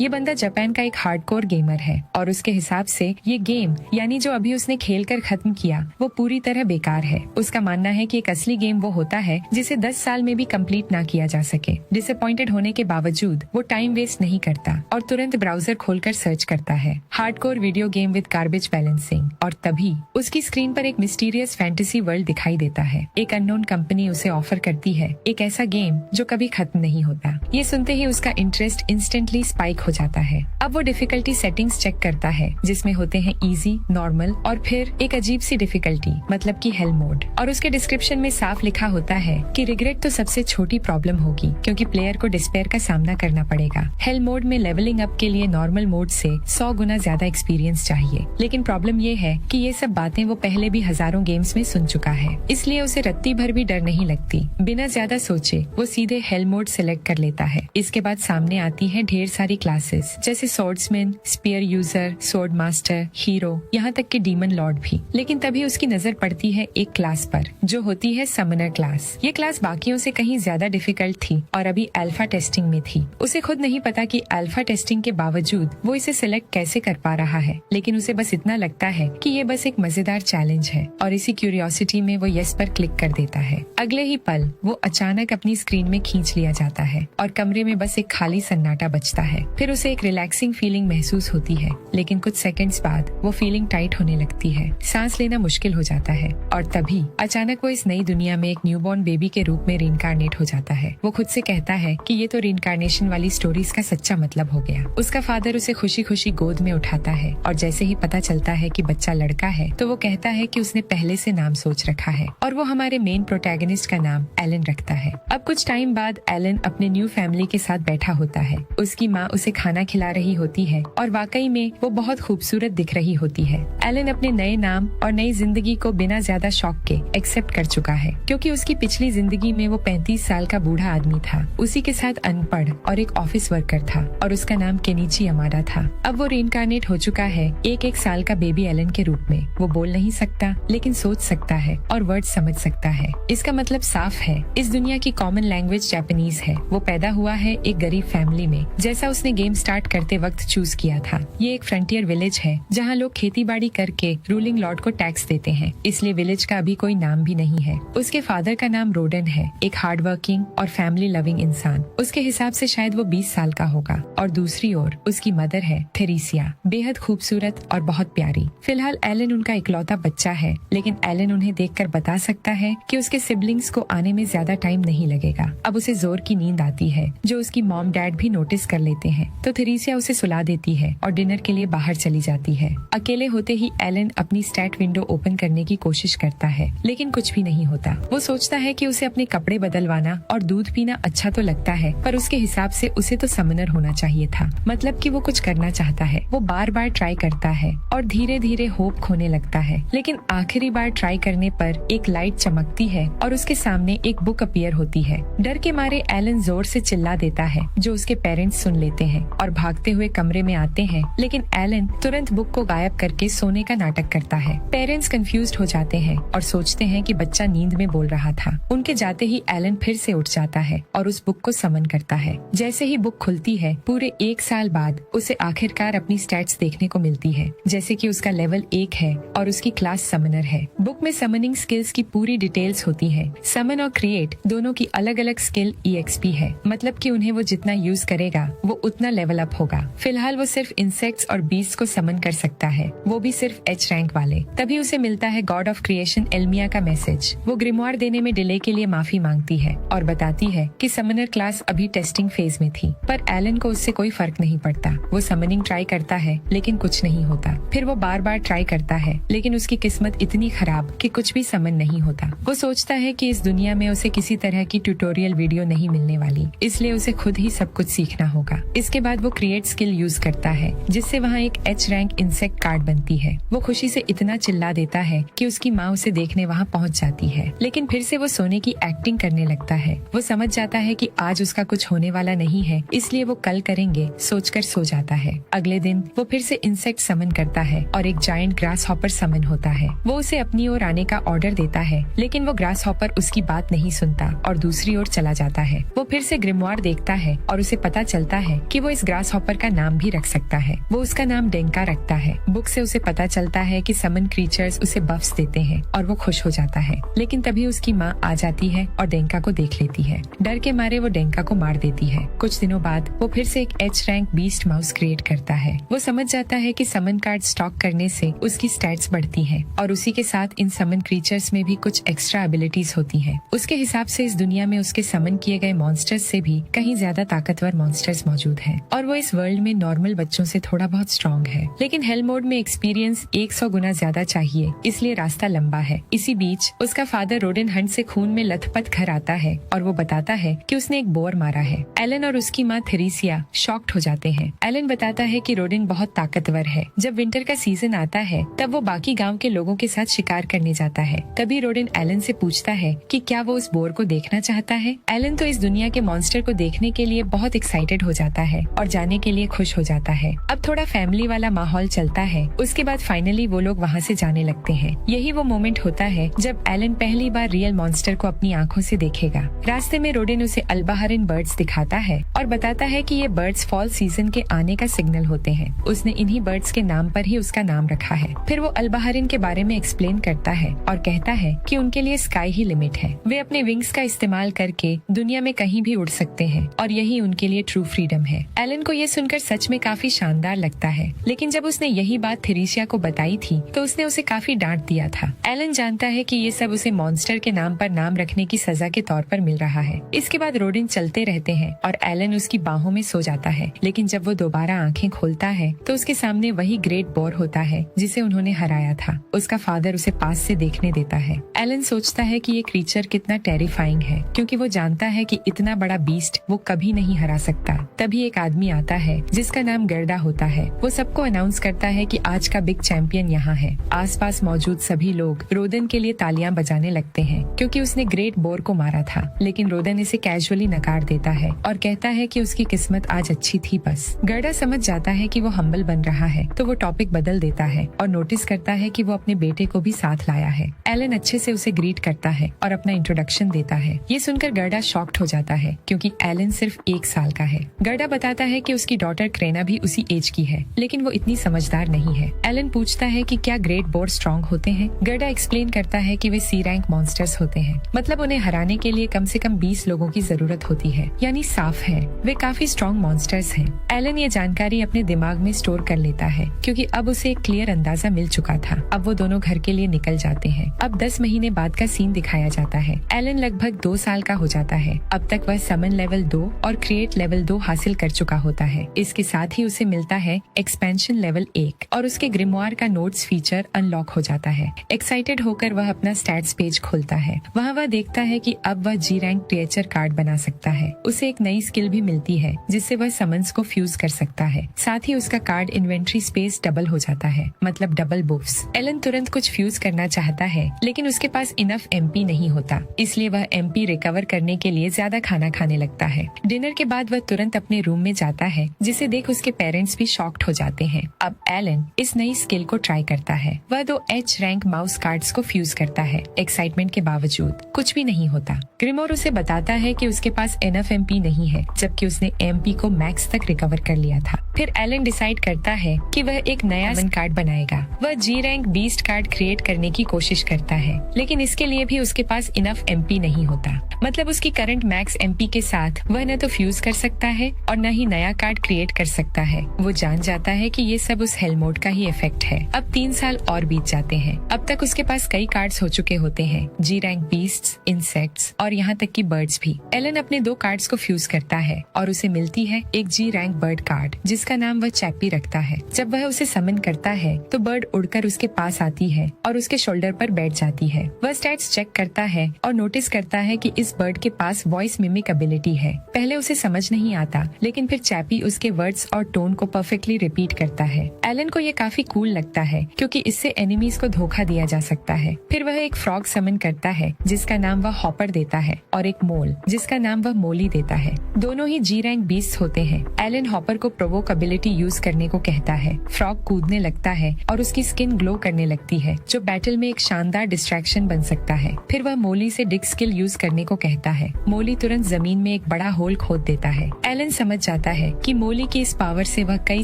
ये बंदा जापान का एक हार्डकोर गेमर है और उसके हिसाब से ये गेम यानी जो अभी उसने खेल कर खत्म किया वो पूरी तरह बेकार है। उसका मानना है कि एक असली गेम वो होता है जिसे 10 साल में भी कंप्लीट ना किया जा सके। डिसअपॉइंटेड होने के बावजूद वो टाइम वेस्ट नहीं करता और तुरंत ब्राउजर खोलकर सर्च करता है hardcore video game with garbage balancing. और तभी उसकी स्क्रीन पर एक मिस्टीरियस फैंटेसी वर्ल्ड दिखाई देता है। एक अननोन कंपनी उसे ऑफर करती है एक ऐसा गेम जो कभी खत्म नहीं होता। ये सुनते ही उसका इंटरेस्ट इंस्टेंटली स्पाइक हो जाता है। अब वो डिफिकल्टी सेटिंग्स चेक करता है जिसमें होते हैं इजी, नॉर्मल और फिर एक अजीब सी डिफिकल्टी मतलब कि हेल मोड। और उसके डिस्क्रिप्शन में साफ लिखा होता है कि रिग्रेट तो सबसे छोटी प्रॉब्लम होगी क्योंकि प्लेयर को डिस्पेयर का सामना करना पड़ेगा। हेल मोड में लेवलिंग अप के लिए नॉर्मल मोड से 100 गुना ज्यादा एक्सपीरियंस चाहिए। लेकिन प्रॉब्लम ये है कि ये सब बातें वो पहले भी हजारों गेम्स में सुन चुका है, इसलिए उसे रत्ती भर भी डर नहीं लगती। बिना ज्यादा सोचे वो सीधे हेल मोड सिलेक्ट कर लेता है। इसके बाद सामने आती है ढेर सारी क्लासेस जैसे swordsman, spear user, sword master, hero, यहाँ तक कि डीमन लॉर्ड भी। लेकिन तभी उसकी नजर पड़ती है एक क्लास पर जो होती है समनर क्लास। ये क्लास बाकियों से कहीं ज्यादा डिफिकल्ट थी और अभी अल्फा टेस्टिंग में थी। उसे खुद नहीं पता कि अल्फा टेस्टिंग के बावजूद वो इसे सिलेक्ट कैसे कर पा रहा है, लेकिन उसे बस इतना लगता है कि ये बस एक मजेदार चैलेंज है और इसी क्यूरियोसिटी में वो यस पर क्लिक कर देता है। अगले ही पल वो अचानक अपनी स्क्रीन में खींच लिया जाता है और कमरे में बस एक खाली सन्नाटा बचता है। फिर उसे एक रिलैक्सिंग फीलिंग महसूस होती है, लेकिन कुछ सेकंड्स बाद वो फीलिंग टाइट होने लगती है। सांस लेना मुश्किल हो जाता है और तभी अचानक वो इस नई दुनिया में एक न्यूबॉर्न बेबी के रूप में रीइंकार्नेट हो जाता है। वो खुद से कहता है कि ये तो रीइंकार्नेशन वाली स्टोरीज का सच्चा मतलब हो गया। उसका फादर उसे खुशी खुशी गोद में उठाता है और जैसे ही पता चलता है कि बच्चा लड़का है तो वो कहता है कि उसने पहले से नाम सोच रखा है और वो हमारे मेन प्रोटैगनिस्ट का नाम एलन रखता है। अब कुछ टाइम बाद एलन अपने न्यू फैमिली के साथ बैठा होता है। उसकी माँ उसे खाना खिला रही होती है और वाकई में वो बहुत खूबसूरत दिख रही होती है। एलन अपने नए नाम और नई जिंदगी को बिना ज्यादा शौक के एक्सेप्ट कर चुका है क्योंकि उसकी पिछली जिंदगी में वो 35 साल का बूढ़ा आदमी था। उसी के साथ अनपढ़ और एक ऑफिस वर्कर था और उसका नाम केनिची यमाडा था। अब वो रीइंकार्नेट हो चुका है एक साल का बेबी एलन के रूप में। वो बोल नहीं सकता लेकिन सोच सकता है और वर्ड समझ सकता है। इसका मतलब साफ है, इस दुनिया की कॉमन लैंग्वेज जापानीज है। वो पैदा हुआ है एक गरीब फैमिली में जैसा उसने गेम स्टार्ट करते वक्त चूज किया था। ये एक फ्रंटियर विलेज है जहाँ लोग खेती बाड़ी करके रूलिंग लॉर्ड को टैक्स देते हैं, इसलिए विलेज का अभी कोई नाम भी नहीं है। उसके फादर का नाम रोडन है, एक हार्ड वर्किंग और फैमिली लविंग इंसान। उसके हिसाब से शायद वो 20 साल का होगा। और दूसरी ओर उसकी मदर है थेरेसिया, बेहद खूबसूरत और बहुत प्यारी। फिलहाल एलन उनका इकलौता बच्चा है, लेकिन एलन उन्हें देखकर बता सकता है कि उसके सिबलिंग्स को आने में ज्यादा टाइम नहीं लगेगा। अब उसे जोर की नींद आती है जो उसकी मॉम डैड भी नोटिस कर लेते हैं, तो थेरेसिया उसे सुला देती है और डिनर के लिए बाहर चली जाती है। अकेले होते ही एलन अपनी स्टैट विंडो ओपन करने की कोशिश करता है, लेकिन कुछ भी नहीं होता। वो सोचता है कि उसे अपने कपड़े बदलवाना और दूध पीना अच्छा तो लगता है, पर उसके हिसाब से उसे तो समनर होना चाहिए था। मतलब कि वो कुछ करना चाहता है। वो बार बार ट्राई करता है और धीरे धीरे होप खोने लगता है, लेकिन आखिरी बार ट्राई करने पर एक लाइट चमकती है और उसके सामने एक बुक अपीयर होती है। डर के मारे एलन जोर से चिल्ला देता है, जो उसके पेरेंट्स सुन लेते हैं और भागते हुए कमरे में आते हैं, लेकिन एलन तुरंत बुक को गायब करके सोने का नाटक करता है। पेरेंट्स कंफ्यूज्ड हो जाते हैं और सोचते हैं कि बच्चा नींद में बोल रहा था। उनके जाते ही एलन फिर से उठ जाता है और उस बुक को समन करता है। जैसे ही बुक खुलती है, पूरे 1 साल बाद उसे आखिरकार अपनी स्टैट्स देखने को मिलती है, जैसे कि उसका लेवल 1 है और उसकी क्लास समनर है। बुक में समनिंग स्किल्स की पूरी डिटेल्स होती है। समन और क्रिएट दोनों की अलग अलग स्किल EXP है, मतलब कि उन्हें वो जितना यूज करेगा वो उतना लेवल अप होगा। फिलहाल वो सिर्फ इंसेक्ट्स और बीस्ट को समन कर सकता है, वो भी सिर्फ H रैंक वाले। तभी उसे मिलता है गॉड ऑफ क्रिएशन एल्मिया का मैसेज। वो ग्रिमवार देने में डिले के लिए माफी मांगती है और बताती है कि समनर क्लास अभी टेस्टिंग फेज में थी, पर एलन को उससे कोई फर्क नहीं पड़ता। वो समनिंग ट्राई करता है लेकिन कुछ नहीं होता। फिर वो बार बार ट्राई करता है, लेकिन उसकी किस्मत इतनी खराब कि कुछ भी समन नहीं होता। वो सोचता है कि इस दुनिया में उसे किसी तरह की ट्यूटोरियल वीडियो नहीं मिलने वाली, इसलिए उसे खुद ही सब कुछ सीखना होगा। इसके बाद वो क्रिएट स्किल यूज करता है, जिससे वहाँ एक H रैंक इंसेक्ट कार्ड बनती है। वो खुशी से इतना चिल्ला देता है कि उसकी माँ उसे देखने वहाँ पहुँच जाती है, लेकिन फिर से वो सोने की एक्टिंग करने लगता है। वो समझ जाता है कि आज उसका कुछ होने वाला नहीं है, इसलिए वो कल करेंगे सोचकर सो जाता है। अगले दिन वो फिर से इंसेक्ट समन करता है और एक जायंट ग्रास हॉपर समन होता है। वो उसे अपनी ओर आने का ऑर्डर देता है, लेकिन वो ग्रास हॉपर उसकी बात नहीं सुनता और दूसरी ओर चला जाता है। वो फिर से ग्रिमवार देखता है और उसे पता चलता है कि वो इस ग्रास हॉपर का नाम भी रख सकता है। वो उसका नाम डेंका रखता है। बुक से उसे पता चलता है कि समन क्रीचर्स उसे बफ्स देते हैं और वो खुश हो जाता है। लेकिन तभी उसकी माँ आ जाती है और डेंका को देख लेती है। डर के मारे वो डेंका को मार देती है। कुछ दिनों बाद वो फिर से एक H rank beast mouse create करता है। वो समझ जाता है कि समन कार्ड स्टॉक करने से उसकी स्टैट्स बढ़ती हैं और उसी के साथ इन समन क्रीचर्स में भी कुछ एक्स्ट्रा एबिलिटीज होती हैं। उसके हिसाब से इस दुनिया में उसके समन किए गए मॉन्स्टर्स से भी कहीं ज्यादा ताकतवर मॉन्स्टर्स मौजूद हैं और वो इस वर्ल्ड में नॉर्मल बच्चों से थोड़ा बहुत स्ट्रॉन्ग है। लेकिन हेल मोड में एक्सपीरियंस 100 गुना ज्यादा चाहिए, इसलिए रास्ता लंबा है। इसी बीच उसका फादर रोडेन हंट से खून में लथपथ घर आता है और वो बताता है कि उसने एक बोर मारा है। एलन और उसकी माँ थेरेसिया शॉक्ड हो जाते हैं। एलन बताता है कि रोडेन बहुत ताकतवर है। जब विंटर का सीजन आता है तब वो बाकी गांव के लोगों के साथ शिकार करने जाता है। तभी रोडेन एलन से पूछता है कि क्या वो उस बोर को देखना चाहता है। एलन तो इस दुनिया के मॉन्स्टर को देखने के लिए बहुत एक्साइटेड हो जाता है और जाने के लिए खुश हो जाता है। अब थोड़ा फैमिली वाला माहौल चलता है। उसके बाद फाइनली वो लोग वहाँ से जाने लगते हैं। यही वो मोमेंट होता है जब एलन पहली बार रियल मॉन्स्टर को अपनी आंखों से देखेगा। रास्ते में रोडेन उसे अल्बाहरिन बर्ड्स दिखाता है और बताता है कि ये बर्ड्स फॉल सीजन के आने का सिग्नल होते हैं। उसने इन्हीं बर्ड्स के नाम पर ही उसका नाम रखा है। फिर वो अल्बाहरिन के बारे में एक्सप्लेन करता है और कहता है कि उनके लिए स्काई ही लिमिट है। वे अपने विंग्स का इस्तेमाल करके दुनिया में कहीं भी उड़ सकते हैं और यही उनके लिए ट्रू फ्रीडम है। एलन को ये सुनकर सच में काफी शानदार लगता है, लेकिन जब उसने यही बात थेरेसिया को बताई थी तो उसने उसे काफी डांट दिया था। एलन जानता है कि ये सब उसे मॉन्स्टर के नाम पर नाम रखने की सजा के तौर पर मिल रहा है। इसके बाद रोडेन चलते रहते हैं और एलन उसकी बाहों में सो जाता है। लेकिन जब वो दोबारा आंखें खोलता है तो उसके सामने वही ग्रेट बोर होता है जिसे उन्होंने हराया था। उसका फादर उसे पास से देखने देता है। एलन सोचता है कि ये क्रीचर कितना टेरिफाइंग है, क्योंकि वो जानता है कि इतना बड़ा बीस्ट वो कभी नहीं हरा सकता। तभी एक आदमी आता है जिसका नाम गर्दा होता है। वो सबको अनाउंस करता है कि आज का बिग चैंपियन यहाँ है। आसपास मौजूद सभी लोग रोदन के लिए तालियां बजाने लगते हैं क्योंकि उसने ग्रेट बोर को मारा था। लेकिन रोदन इसे कैजुअली नकार देता है और कहता है कि उसकी किस्मत आज अच्छी थी बस। गर्दा समझ जाता है कि वो हम्बल बन रहा है तो वो टॉपिक बदल देता है और नोटिस करता है कि वो अपने बेटे को भी साथ लाया है। एलन अच्छे से उसे ग्रीट करता है और अपना इंट्रोडक्शन देता है। ये सुनकर गर्दा शॉक्ड हो जाता है क्योंकि एलन सिर्फ 1 साल का है। गर्दा बताता है कि उसकी डॉटर क्रेना भी उसी एज की है, लेकिन वो इतनी समझदार नहीं है। एलन पूछता है कि क्या ग्रेट बोर स्ट्रॉन्ग होते हैं। गर्दा एक्सप्लेन करता है कि वे सी रैंक मॉन्स्टर्स होते हैं, मतलब उन्हें हराने के लिए कम से कम 20 लोगों की जरूरत होती है। यानी साफ है वे काफी स्ट्रॉन्ग मॉन्स्टर्स हैं। एलन ये जानकारी अपने दिमाग में स्टोर कर लेता है क्योंकि अब उसे एक क्लियर अंदाजा मिल चुका था। अब वो दोनों घर के लिए निकल जाते हैं। अब 10 महीने बाद का सीन दिखाया जाता है। एलन लगभग 2 साल का हो जाता है। अब तक वह समन लेवल 2 और क्रिएट लेवल 2 हासिल कर चुका होता है। इसके साथ ही उसे मिलता है एक्सपेंशन लेवल 1 और उसके ग्रिमवार का नोट्स फीचर अनलॉक हो जाता है। एक्साइटेड होकर वह अपना स्टैट्स पेज खोलता है। वहाँ वह देखता है कि अब वह जी रैंक क्रिएचर कार्ड बना सकता है। उसे एक नई स्किल भी मिलती है जिससे वह समन्स को फ्यूज कर सकता है। साथ ही उसका कार्ड इन्वेंट्री स्पेस डबल हो जाता है, मतलब डबल बुफ्स। एलन तुरंत कुछ फ्यूज करना चाहता है लेकिन उसके पास इनफ एमपी नहीं होता, इसलिए वह एमपी रिकवर करने के लिए ज्यादा खाना खाने लगता है। डिनर के बाद वह तुरंत अपने रूम में जाता है जिसे देख उसके पेरेंट्स भी शॉक्ड हो जाते हैं। अब एलन इस नई स्किल को ट्राई करता है। वह 2 एच रैंक माउस कार्ड्स को फ्यूज करता है। एक्साइटमेंट के बावजूद कुछ भी नहीं होता। ग्रिमोर उसे बताता है कि उसके पास इनफ एमपी नहीं है, जबकि उसने एमपी को मैक्स तक रिकवर कर लिया था। फिर एलन डिसाइड करता है कि वह एक नया कार्ड बनाएगा। वह जी रैंक बीस्ट कार्ड क्रिएट करने की कोशिश करता है, लेकिन इसके लिए भी उसके पास इनफ एमपी नहीं होता। मतलब उसकी करंट मैक्स एमपी के साथ वह न तो फ्यूज कर सकता है और न ही नया कार्ड क्रिएट कर सकता है। वो जान जाता है कि ये सब उस हेल मोड का ही इफेक्ट है। अब 3 साल और बीत जाते हैं। अब तक उसके पास कई कार्ड्स हो चुके होते हैं, जी रैंक बीस्ट्स, इंसेक्ट्स और यहाँ तक कि बर्ड्स भी। एलन अपने 2 कार्ड्स को फ्यूज करता है और उसे मिलती है एक जी रैंक बर्ड कार्ड जिसका नाम वह चैप्पी रखता है। जब वह उसे समन करता है तो बर्ड उड़कर उसके पास आती है और उसके शोल्डर पर बैठ जाती है। वह स्टैट्स चेक करता है और नोटिस करता है कि इस बर्ड के पास वॉइस मिमिक एबिलिटी है। पहले उसे समझ नहीं आता, लेकिन फिर चैप्पी उसके वर्ड्स और टोन को परफेक्टली रिपीट करता है। एलन को ये काफी कूल लगता है क्योंकि इससे एनिमीज को धोखा दिया जा सकता है। फिर वह एक फ्रॉग समन करता है जिसका नाम वह हॉपर देता है और एक मोल जिसका नाम वह मोली देता है। दोनों ही जी रैंक बीस्ट होते हैं। एलन हॉपर को प्रोवोक एबिलिटी यूज करने को कहता है। फ्रॉग कूदने लगता है और उसकी स्किन ग्लो करने लगती है जो बैटल में एक शानदार डिस्ट्रैक्शन बन सकता है। फिर वह मोली से डिग स्किल यूज करने को कहता है। मोली तुरंत जमीन में एक बड़ा होल खोद देता है। एलन समझ जाता जाता है कि मोली की इस पावर से वह कई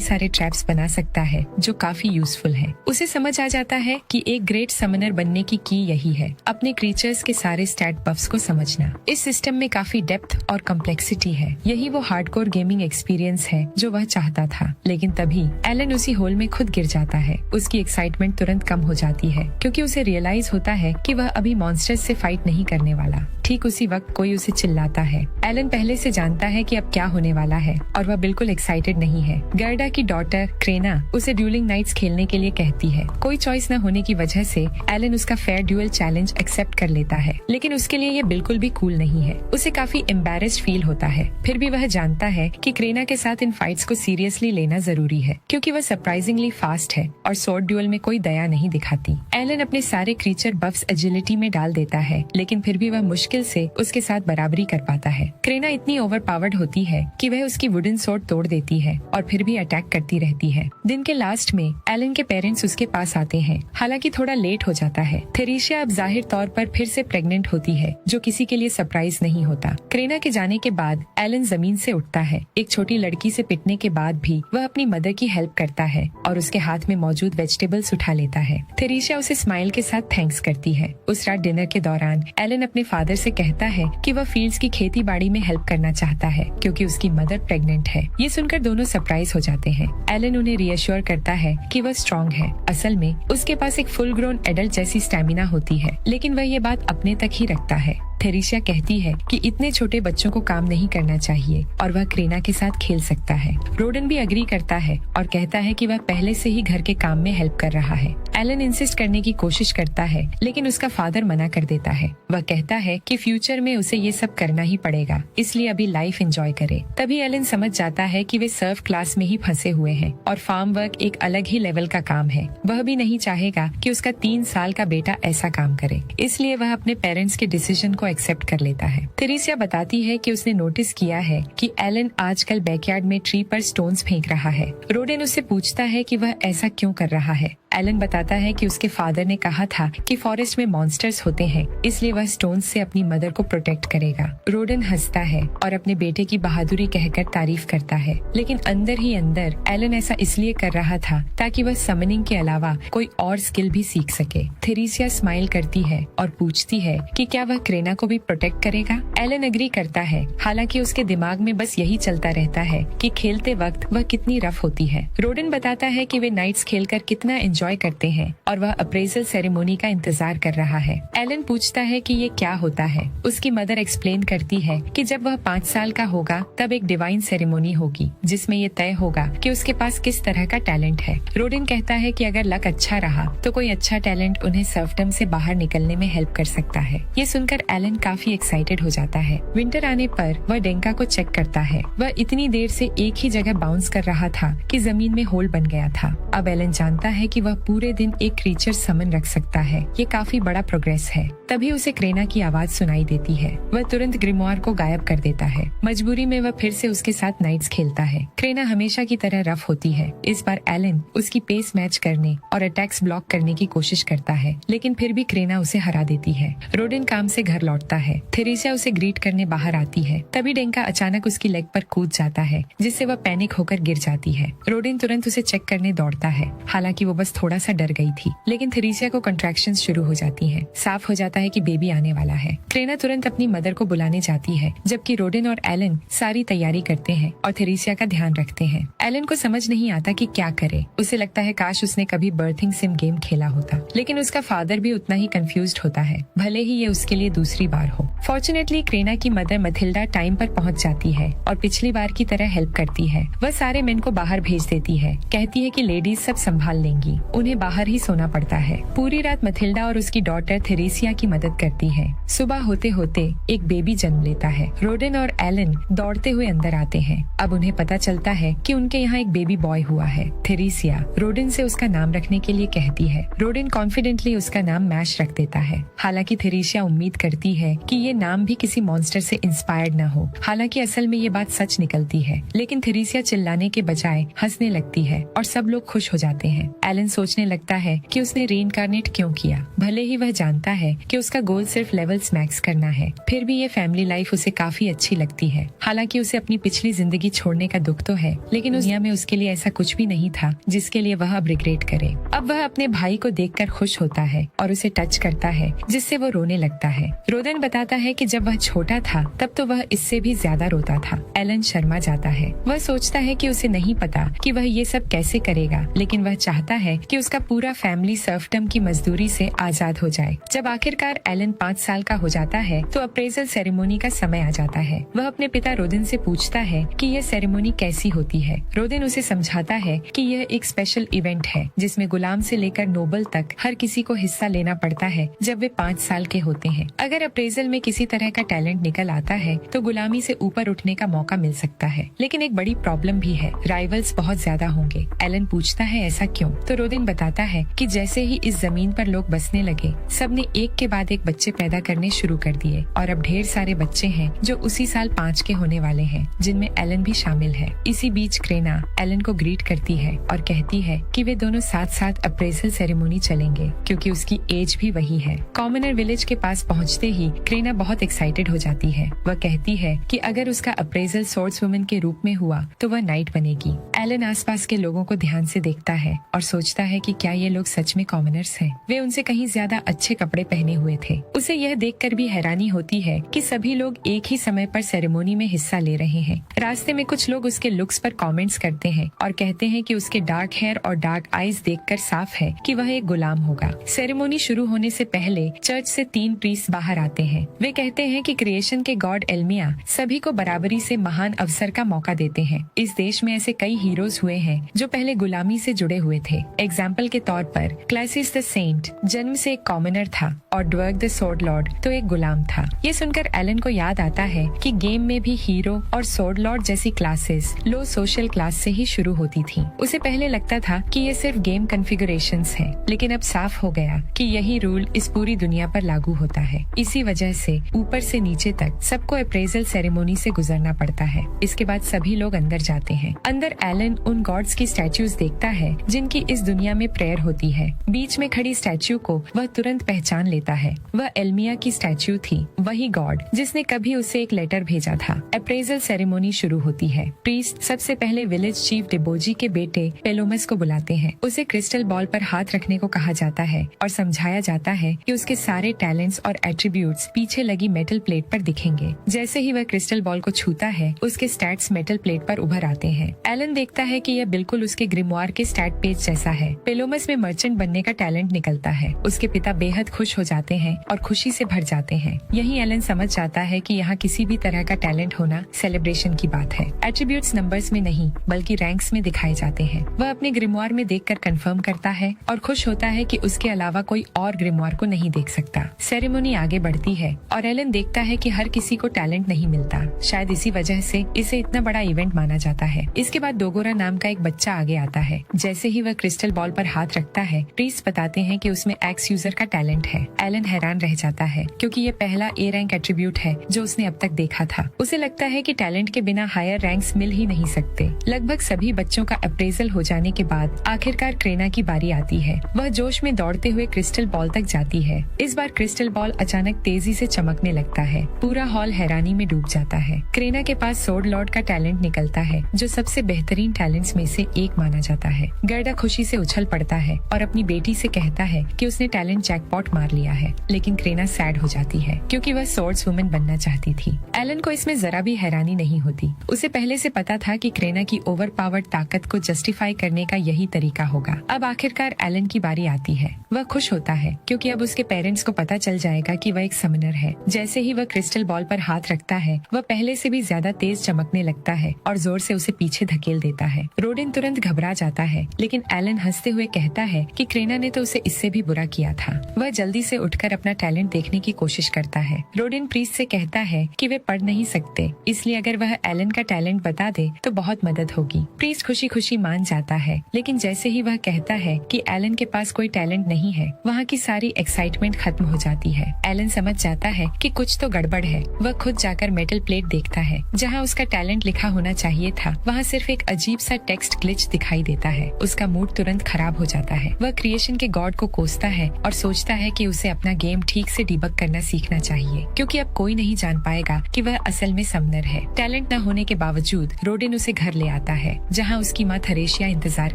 सारे ट्रैप्स बना सकता है जो काफी यूजफुल है। उसे समझ आ जाता है कि एक ग्रेट समनर बनने की यही है, अपने क्रीचर्स के सारे स्टैट बफ्स को समझना। इस सिस्टम में काफी डेप्थ और कॉम्प्लेक्सिटी है। यही वो हार्डकोर गेमिंग एक्सपीरियंस है जो वह चाहता था। लेकिन तभी एलन उसी होल में खुद गिर जाता है। उसकी एक्साइटमेंट तुरंत कम हो जाती है क्योंकि उसे रियलाइज होता है कि वह अभी मॉन्स्टर्स से फाइट नहीं करने वाला। ठीक उसी वक्त कोई उसे चिल्लाता है। एलन पहले से जानता है कि अब क्या होने वाला है और वह बिल्कुल एक्साइटेड नहीं है। गर्डा की डॉटर क्रेना उसे ड्यूलिंग नाइट्स खेलने के लिए कहती है। कोई चॉइस न होने की वजह से एलन उसका फेयर ड्यूअल चैलेंज एक्सेप्ट कर लेता है, लेकिन उसके लिए ये बिल्कुल भी कूल नहीं है। उसे काफी एम्बैरेस्ड फील होता है। फिर भी वह जानता है कि क्रेना के साथ इन फाइट्स को सीरियसली लेना जरूरी है क्योंकि वह सरप्राइजिंगली फास्ट है और स्वॉर्ड ड्यूअल में कोई दया नहीं दिखाती। एलन अपने सारे क्रीचर बफ्स एजिलिटी में डाल देता है, लेकिन फिर भी वह मुश्किल से उसके साथ बराबरी कर पाता है। क्रेना इतनी ओवरपावर्ड होती है कि वह उसकी वुडन स्वॉर्ड तोड़ देती है और फिर भी अटैक करती रहती है। दिन के लास्ट में एलन के पेरेंट्स उसके पास आते हैं, हालांकि थोड़ा लेट हो जाता है। थेरेसिया अब जाहिर तौर पर फिर से प्रेग्नेंट होती है, जो किसी के लिए सरप्राइज नहीं होता। क्रेना के जाने के बाद एलन जमीन से उठता है। एक छोटी लड़की से पिटने के बाद भी वह अपनी मदर की हेल्प करता है और उसके हाथ में मौजूद वेजिटेबल्स उठा लेता है। थेरेसिया उसे स्माइल के साथ थैंक्स करती है। उस रात डिनर के दौरान एलन अपने फादर से कहता है कि वह फील्ड्स की खेती बाड़ी में हेल्प करना चाहता है क्योंकि उसकी मदर प्रेग्नेंट है। ये सुनकर दोनों सरप्राइज हो जाते हैं। एलन उन्हें रियश्योर करता है कि वह स्ट्रॉन्ग है। असल में उसके पास एक फुल ग्रोन एडल्ट जैसी स्टैमिना होती है, लेकिन वह ये बात अपने तक ही रखता है। थेरेसिया कहती है कि इतने छोटे बच्चों को काम नहीं करना चाहिए और वह क्रेना के साथ खेल सकता है। रोडन भी एग्री करता है और कहता है कि वह पहले से ही घर के काम में हेल्प कर रहा है। एलन इंसिस्ट करने की कोशिश करता है, लेकिन उसका फादर मना कर देता है। वह कहता है कि फ्यूचर में उसे ये सब करना ही पड़ेगा, इसलिए अभी लाइफ एंजॉय करे। तभी एलन समझ जाता है कि वे सर्व क्लास में ही फंसे हुए हैं और फार्म वर्क एक अलग ही लेवल का काम है। वह भी नहीं चाहेगा कि उसका 3 साल का बेटा ऐसा काम करे, इसलिए वह अपने पेरेंट्स के डिसीजन को एक्सेप्ट कर लेता है। थेरेसिया बताती है कि उसने नोटिस किया है कि एलन आजकल बैकयार्ड में ट्री पर स्टोन्स फेंक रहा है। रोडेन उससे पूछता है कि वह ऐसा क्यों कर रहा है। एलन बताता है कि उसके फादर ने कहा था कि फॉरेस्ट में मॉन्स्टर्स होते हैं, इसलिए वह स्टोन्स से अपनी मदर को प्रोटेक्ट करेगा। रोडन हंसता है और अपने बेटे की बहादुरी कहकर तारीफ करता है, लेकिन अंदर ही अंदर एलन ऐसा इसलिए कर रहा था ताकि वह समनिंग के अलावा कोई और स्किल भी सीख सके। थेरेसिया स्माइल करती है और पूछती है कि क्या वह क्रेना को भी प्रोटेक्ट करेगा। एलन एग्री करता है, हालांकि उसके दिमाग में बस यही चलता रहता है कि खेलते वक्त वह कितनी रफ होती है। रोडन बताता है कि वे नाइट्स खेलकर कितना एंजॉय करते हैं और वह अप्रेजल सेरेमोनी का इंतजार कर रहा है। एलन पूछता है कि ये क्या होता है। उसकी मदर एक्सप्लेन करती है कि जब वह 5 साल का होगा तब एक डिवाइन सेरेमोनी होगी जिसमें ये तय होगा कि उसके पास किस तरह का टैलेंट है। रोडन कहता है कि अगर लक अच्छा रहा तो कोई अच्छा टैलेंट उन्हें सर्फडम से बाहर निकलने में हेल्प कर सकता है। ये सुनकर एलन काफी एक्साइटेड हो जाता है। विंटर आने पर वह डेंका को चेक करता है। वह इतनी देर से एक ही जगह बाउंस कर रहा था कि जमीन में होल बन गया था। अब एलन जानता है कि वह पूरे दिन एक क्रीचर समन रख सकता है। ये काफी बड़ा प्रोग्रेस है। तभी उसे क्रेना की आवाज सुनाई देती है। वह तुरंत ग्रिमोयर को गायब कर देता है। मजबूरी में वह फिर से उसके साथ नाइट्स खेलता है। क्रेना हमेशा की तरह रफ होती है। इस बार एलन उसकी पेस मैच करने और अटैक्स ब्लॉक करने की कोशिश करता है, लेकिन फिर भी क्रेना उसे हरा देती है। रोडन काम से घर लौटता है। थेरेसिया उसे ग्रीट करने बाहर आती है। तभी डेंका अचानक उसकी लेग पर कूद जाता है, जिससे वह पैनिक होकर गिर जाती है। रोडन तुरंत उसे चेक करने दौड़ता है। हालांकि वो बस थोड़ा सा डर गई थी, लेकिन थेरेसिया को कॉन्ट्रैक्शंस शुरू हो जाती हैं। साफ हो जाता है कि बेबी आने वाला है। क्रेना तुरंत अपनी मदर को बुलाने जाती है, जबकि रोडन और एलन सारी तैयारी करते हैं और थेरेसिया का ध्यान रखते हैं। एलन को समझ नहीं आता कि क्या करे। उसे लगता है काश उसने कभी बर्थिंग सिम गेम खेला होता, लेकिन उसका फादर भी उतना ही कंफ्यूज्ड होता है, भले ही ये उसके लिए दूसरी बार हो। फॉर्चुनेटली क्रेना की मदर मथिल्डा टाइम पर पहुंच जाती है और पिछली बार की तरह हेल्प करती है। वह सारे मेन को बाहर भेज देती है, कहती है कि लेडीज सब संभाल लेंगी, उन्हें बाहर ही सोना पड़ता है। पूरी रात मथिल्डा और उसकी डॉटर थेरेसिया की मदद करती है। सुबह होते होते एक बेबी जन्म लेता है। रोडन और एलन दौड़ते हुए अंदर आते हैं। अब उन्हें पता चलता है कि उनके यहाँ एक बेबी बॉय हुआ है। थेरेसिया रोडन से उसका नाम रखने के लिए कहती है। रोडन कॉन्फिडेंटली उसका नाम मैश रख देता है। हालांकि थेरेसिया उम्मीद करती है कि ये नाम भी किसी मॉन्स्टर से इंस्पायर्ड न हो। हालांकि असल में ये बात सच निकलती है, लेकिन थेरेसिया चिल्लाने के बजाय हंसने लगती है और सब लोग खुश हो जाते हैं। एलन सोचने लगता है कि उसने रीइंकार्नेट क्यों किया। भले ही वह जानता है कि कि उसका गोल सिर्फ लेवल्स मैक्स करना है। फिर भी ये फैमिली लाइफ उसे काफी अच्छी लगती है। हालांकि उसे अपनी पिछली जिंदगी छोड़ने का दुख तो है, लेकिन उस दुनिया में उसके लिए ऐसा कुछ भी नहीं था जिसके लिए वह अब रिग्रेट करे। अब वह अपने भाई को देखकर खुश होता है और उसे टच करता है, जिससे वो रोने लगता है। रोदन बताता है कि जब वह छोटा था तब तो वह इससे भी ज्यादा रोता था। एलन शर्मा जाता है। वह सोचता है कि उसे नहीं पता कि वह ये सब कैसे करेगा, लेकिन वह चाहता है कि उसका पूरा फैमिली सर्फडम की मजदूरी से आजाद हो जाए। जब आखिरकार एलन 5 साल का हो जाता है तो अप्रेजल सेरेमोनी का समय आ जाता है। वह अपने पिता रोदन से पूछता है कि यह सेरेमोनी कैसी होती है। रोदन उसे समझाता है कि यह एक स्पेशल इवेंट है जिसमें गुलाम से लेकर नोबल तक हर किसी को हिस्सा लेना पड़ता है जब वे 5 साल के होते हैं। अगर अप्रेजल में किसी तरह का टैलेंट निकल आता है तो गुलामी से ऊपर उठने का मौका मिल सकता है, लेकिन एक बड़ी प्रॉब्लम भी है, राइवल्स बहुत ज्यादा होंगे। एलन पूछता है ऐसा क्यों, तो रोदिन बताता है कि जैसे ही इस जमीन पर लोग बसने लगे, सबने एक के बाद एक बच्चे पैदा करने शुरू कर दिए और अब ढेर सारे बच्चे हैं जो उसी साल 5 के होने वाले हैं, जिनमें एलन भी शामिल है। इसी बीच क्रेना एलन को ग्रीट करती है और कहती है कि वे दोनों साथ साथ अप्रेजल सेरेमोनी चलेंगे क्योंकि उसकी एज भी वही है। कॉमनर विलेज के पास पहुँचते ही क्रेना बहुत एक्साइटेड हो जाती है। वह कहती है कि अगर उसका अप्रेजल सोर्स वुमन के रूप में हुआ तो वह नाइट बनेगी। एलन आसपास के लोगों को ध्यान से देखता है और सोचता है कि क्या ये लोग सच में कॉमनर्स हैं। वे उनसे कहीं ज्यादा अच्छे कपड़े पहने हुए थे। उसे यह देखकर भी हैरानी होती है कि सभी लोग एक ही समय पर सेरेमोनी में हिस्सा ले रहे हैं। रास्ते में कुछ लोग उसके लुक्स पर कमेंट्स करते हैं और कहते हैं कि उसके डार्क हेयर और डार्क आईज देखकर साफ है कि वह एक गुलाम होगा। सेरेमोनी शुरू होने से पहले चर्च से 3 प्रीस्ट बाहर आते हैं। वे कहते हैं कि क्रिएशन के गॉड एल्मिया सभी को बराबरी से महान अवसर का मौका देते हैं। इस देश में ऐसे कई हीरोज हुए हैं जो पहले गुलामी से जुड़े हुए थे। एग्जाम्पल के तौर पर क्लासिस द सेंट जन्म से एक कॉमनर था और ड्वर्ग द सोर्ड लॉर्ड तो एक गुलाम था। ये सुनकर एलन को याद आता है कि गेम में भी हीरो और सोर्ड लॉर्ड जैसी क्लासेस लो सोशल क्लास से ही शुरू होती थी। उसे पहले लगता था कि ये सिर्फ गेम कॉन्फ़िगरेशंस हैं, लेकिन अब साफ हो गया कि यही रूल इस पूरी दुनिया पर लागू होता है। इसी वजह से ऊपर से नीचे तक सबको अप्रेजल सेरेमोनी से गुजरना पड़ता है। इसके बाद सभी लोग अंदर जाते हैं। अंदर एलन उन गॉड्स की स्टैच्यूज देखता है जिनकी इस दुनिया में प्रेयर होती है। बीच में खड़ी स्टैच्यू को वह तुरंत पहचान लेता है। वह एल्मिया की स्टैच्यू थी, वही गॉड जिसने कभी उसे एक लेटर भेजा था। अप्रेजल सेरेमोनी शुरू होती है। प्रीस्ट सबसे पहले विलेज चीफ डिबोजी के बेटे पेलोमस को बुलाते हैं। उसे क्रिस्टल बॉल पर हाथ रखने को कहा जाता है और समझाया जाता है कि उसके सारे टैलेंट्स और एट्रीब्यूट्स पीछे लगी मेटल प्लेट पर दिखेंगे। जैसे ही वह क्रिस्टल बॉल को छूता है, उसके स्टैट्स मेटल प्लेट पर उभर आते हैं। एलन देखता है कि यह बिल्कुल उसके ग्रिमवार के स्टैट पेज जैसा है। पेलोमस में मर्चेंट बनने का टैलेंट निकलता है। उसके पिता बेहद खुश हो जाते हैं और खुशी से भर जाते हैं। यही एलन समझ जाता है कि यहाँ किसी भी तरह का टैलेंट होना सेलिब्रेशन की बात है। एट्रीब्यूट्स नंबर्स में नहीं बल्कि रैंक्स में दिखाए जाते हैं। वह अपने ग्रिमवार में देखकर कंफर्म करता है और खुश होता है कि उसके अलावा कोई और ग्रिमवार को नहीं देख सकता। सेरेमोनी आगे बढ़ती है और एलन देखता है कि हर किसी को टैलेंट नहीं मिलता। शायद इसी वजह से इसे इतना बड़ा इवेंट माना जाता है। इसके बाद डोगोरा नाम का एक बच्चा आगे आता है। जैसे ही वह क्रिस्टल बॉल पर हाथ रखता है, प्रीस्ट बताते हैं कि उसमें एक्स यूजर का टैलेंट है। एलन हैरान रह जाता है क्योंकि ये पहला ए रैंक एट्रीब्यूट है जो उसने अब तक देखा था। उसे लगता है कि टैलेंट के बिना हायर रैंक्स मिल ही नहीं सकते। लगभग सभी बच्चों का अप्रेजल हो जाने के बाद आखिरकार क्रेना की बारी आती है। वह जोश में दौड़ते हुए क्रिस्टल बॉल तक जाती है। इस बार क्रिस्टल बॉल अचानक तेजी से चमकने लगता है। पूरा हॉल हैरानी में डूब जाता है। क्रेना के पास सोर्ड लॉर्ड का टैलेंट निकलता है जो सबसे बेहतरीन टैलेंट्स में से एक माना जाता है। गर्डा खुशी से उछल पड़ता है और अपनी बेटी से कहता है कि उसने टैलेंट जैकपॉट मार लिया है, लेकिन क्रेना सैड हो जाती है क्योंकि वह सोर्ड्स वुमन बनना चाहती थी। एलन को इसमें जरा भी हैरानी नहीं होती। उसे पहले से पता था कि क्रेना की ओवर पावर्ड ताकत को जस्टिफाई करने का यही तरीका होगा। अब आखिरकार एलन की बारी आती है। वह खुश होता है क्योंकि अब उसके पेरेंट्स को पता चल जाएगा कि वह एक समनर है। जैसे ही वह क्रिस्टल बॉल पर हाथ रखता है, वह पहले से भी ज्यादा तेज चमकने लगता है और जोर से उसे पीछे धकेल देता है। रोडिन तुरंत घबरा जाता है, लेकिन एलन हंसते हुए कहता है कि क्रेना ने तो उसे इससे भी बुरा किया था। वह जल्दी से उठकर अपना टैलेंट देखने की कोशिश करता है। रोडिन प्रीस्ट से कहता है कि वे पढ़ नहीं सकते, इसलिए अगर वह एलन का टैलेंट बता दे तो बहुत मदद होगी। प्रीस्ट खुशी खुशी मान जाता है, लेकिन जैसे ही वह कहता है कि एलन के पास कोई टैलेंट नहीं है, वहाँ की सारी एक्साइटमेंट खत्म हो जाती है। एलन समझ जाता है कि कुछ तो गड़बड़ है। वह खुद जाकर मेटल प्लेट देखता है। जहाँ उसका टैलेंट लिखा होना चाहिए था, वहाँ सिर्फ एक अजीब सा टेक्स्ट ग्लिच दिखाई देता है। उसका मूड तुरंत खराब हो जाता है। वह क्रिएशन के गॉड को कोसता है और सोचता है कि उसे अपना अपना गेम ठीक से डिबग करना सीखना चाहिए, क्योंकि अब कोई नहीं जान पाएगा कि वह असल में समनर है। टैलेंट न होने के बावजूद रोडेन उसे घर ले आता है, जहाँ उसकी माँ थरेशिया इंतजार